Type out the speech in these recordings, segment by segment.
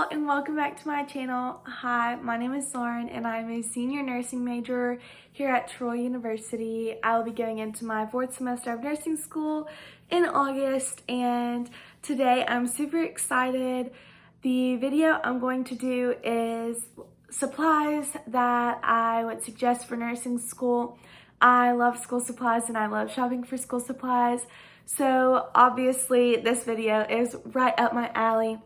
y'all, and welcome back to my channel. Hi, my name is Lauren and I'm a senior nursing major here at Troy University. I will be going into my 4th semester of nursing school in August, and today I'm super excited. The video I'm going to do is supplies that I would suggest for nursing school. I love school supplies and I love shopping for school supplies. So obviously this video is right up my alley.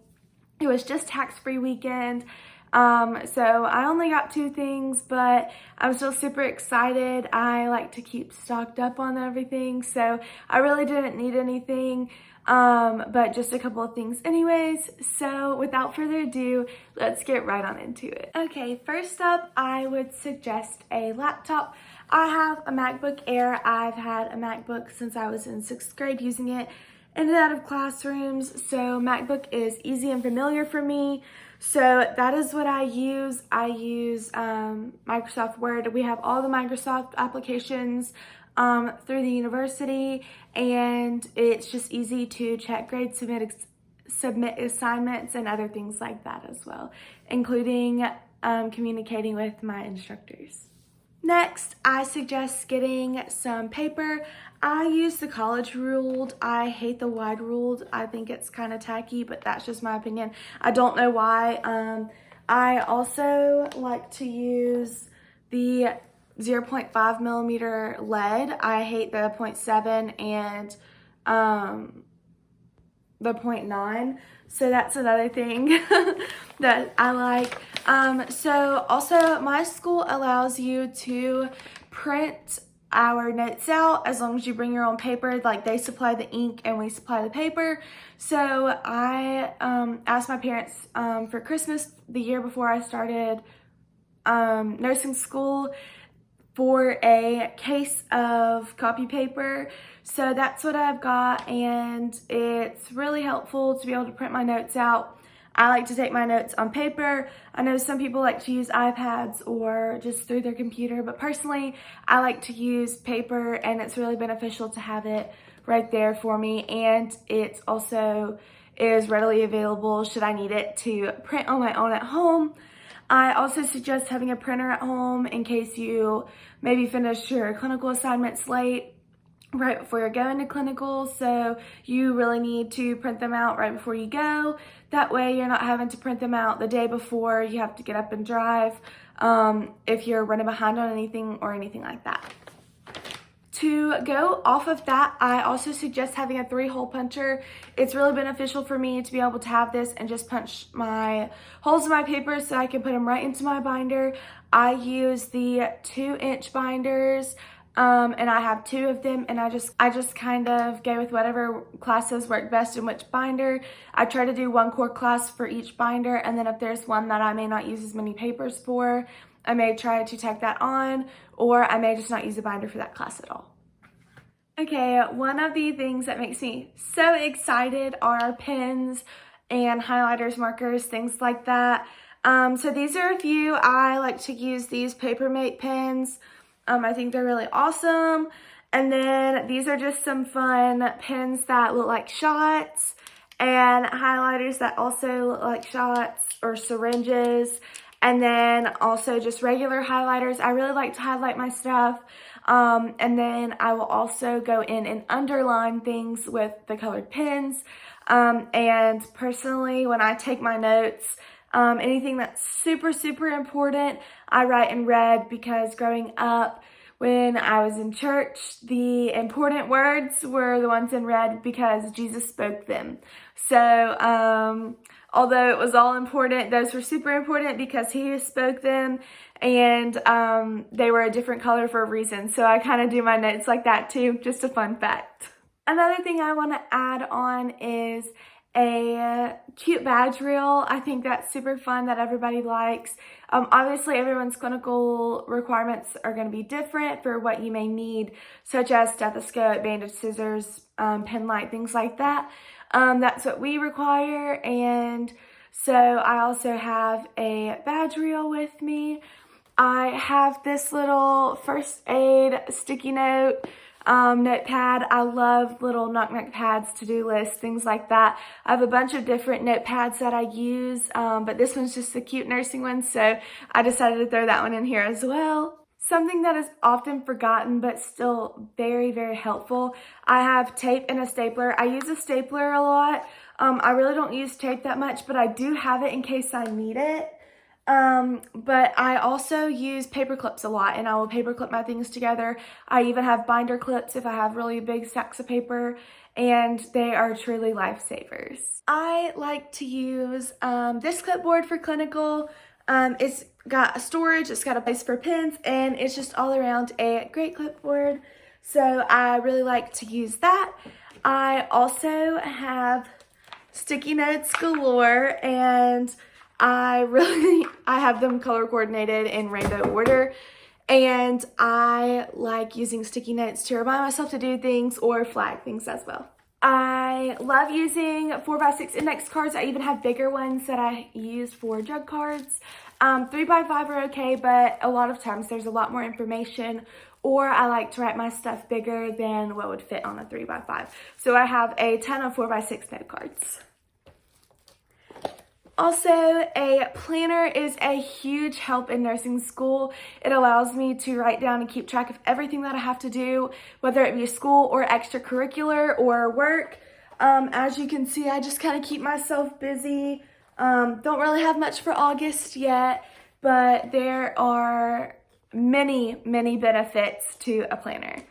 It was just tax-free weekend, so I only got 2 things, but I'm still super excited. I like to keep stocked up on everything, so I really didn't need anything, but just a couple of things anyways. So without further ado, let's get right on into it. Okay, first up, I would suggest a laptop. I have a MacBook Air. I've had a MacBook since I was in 6th grade using it in and out of classrooms, so MacBook is easy and familiar for me. So that is what I use. I use Microsoft Word. We have all the Microsoft applications through the university, and it's just easy to check grades, submit assignments, and other things like that as well, including communicating with my instructors. Next, I suggest getting some paper. I use the college ruled. I hate the wide ruled. I think it's kind of tacky, but that's just my opinion. I don't know why. I also like to use the 0.5 millimeter lead. I hate the 0.7 and the 0.9. So that's another thing that I like. So also my school allows you to print our notes out as long as you bring your own paper. Like, they supply the ink and we supply the paper. So I asked my parents for Christmas the year before I started nursing school for a case of copy paper. So that's what I've got, and it's really helpful to be able to print my notes out. I like to take my notes on paper. I know some people like to use iPads or just through their computer, but personally, I like to use paper, and it's really beneficial to have it right there for me. And it also is readily available should I need it to print on my own at home. I also suggest having a printer at home in case you maybe finish your clinical assignments late, right before you're going to clinical, so you really need to print them out right before you go. That way you're not having to print them out the day before you have to get up and drive if you're running behind on anything or anything like that. To go off of that, I also suggest having a 3-hole puncher. It's really beneficial for me to be able to have this and just punch my holes in my paper so I can put them right into my binder. I use the 2-inch binders, and I have 2 of them, and I just kind of go with whatever classes work best in which binder. I try to do 1 core class for each binder, and then if there's one that I may not use as many papers for, I may try to tack that on, or I may just not use a binder for that class at all. Okay, one of the things that makes me so excited are pens and highlighters, markers, things like that. So these are a few. I like to use these Papermate pens. I think they're really awesome. And then these are just some fun pens that look like shots, and highlighters that also look like shots or syringes. And then also just regular highlighters. I really like to highlight my stuff. And then I will also go in and underline things with the colored pens. And personally, when I take my notes, anything that's super, super important, I write in red, because growing up, when I was in church, the important words were the ones in red because Jesus spoke them. So, although it was all important, those were super important because he spoke them, and they were a different color for a reason. So I kind of do my notes like that too, just a fun fact. Another thing I want to add on is a cute badge reel. I think that's super fun, that everybody likes. Obviously, everyone's clinical requirements are going to be different for what you may need, such as stethoscope, bandage, scissors, pen light, things like that. That's what we require, and so I also have a badge reel with me. I have this little first aid sticky note notepad. I love little knock-knock pads, to-do lists, things like that. I have a bunch of different notepads that I use, but this one's just a cute nursing one, so I decided to throw that one in here as well. Something that is often forgotten but still very, very helpful. I have tape and a stapler. I use a stapler a lot. I really don't use tape that much, but I do have it in case I need it. But I also use paper clips a lot, and I will paper clip my things together. I even have binder clips if I have really big stacks of paper, and they are truly lifesavers. I like to use this clipboard for clinical. It's got a storage, it's got a place for pens, and it's just all around a great clipboard. So I really like to use that. I also have sticky notes galore, and I have them color coordinated in rainbow order, and I like using sticky notes to remind myself to do things or flag things as well. I love using 4x6 index cards. I even have bigger ones that I use for drug cards. 3x5 are okay, but a lot of times there's a lot more information, or I like to write my stuff bigger than what would fit on a 3x5. So I have a ton of 4x6 note cards. Also, a planner is a huge help in nursing school. It allows me to write down and keep track of everything that I have to do, whether it be school or extracurricular or work. As you can see, I just kind of keep myself busy. Don't really have much for August yet, but there are many, many benefits to a planner.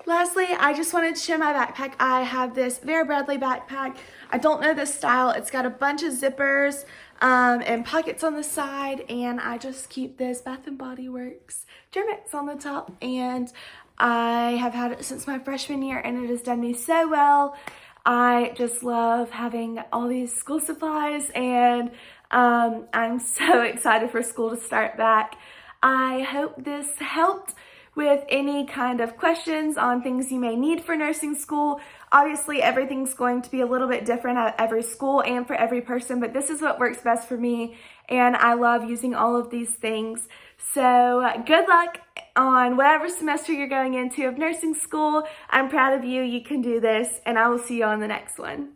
Lastly, I just wanted to show my backpack. I have this Vera Bradley backpack. I don't know the style. It's got a bunch of zippers and pockets on the side, and I just keep this Bath & Body Works Germex on the top, and I have had it since my freshman year, and it has done me so well. I just love having all these school supplies, and I'm so excited for school to start back. I hope this helped with any kind of questions on things you may need for nursing school. Obviously, everything's going to be a little bit different at every school and for every person, but this is what works best for me, and I love using all of these things. So good luck on whatever semester you're going into of nursing school. I'm proud of you. You can do this, and I will see you on the next one.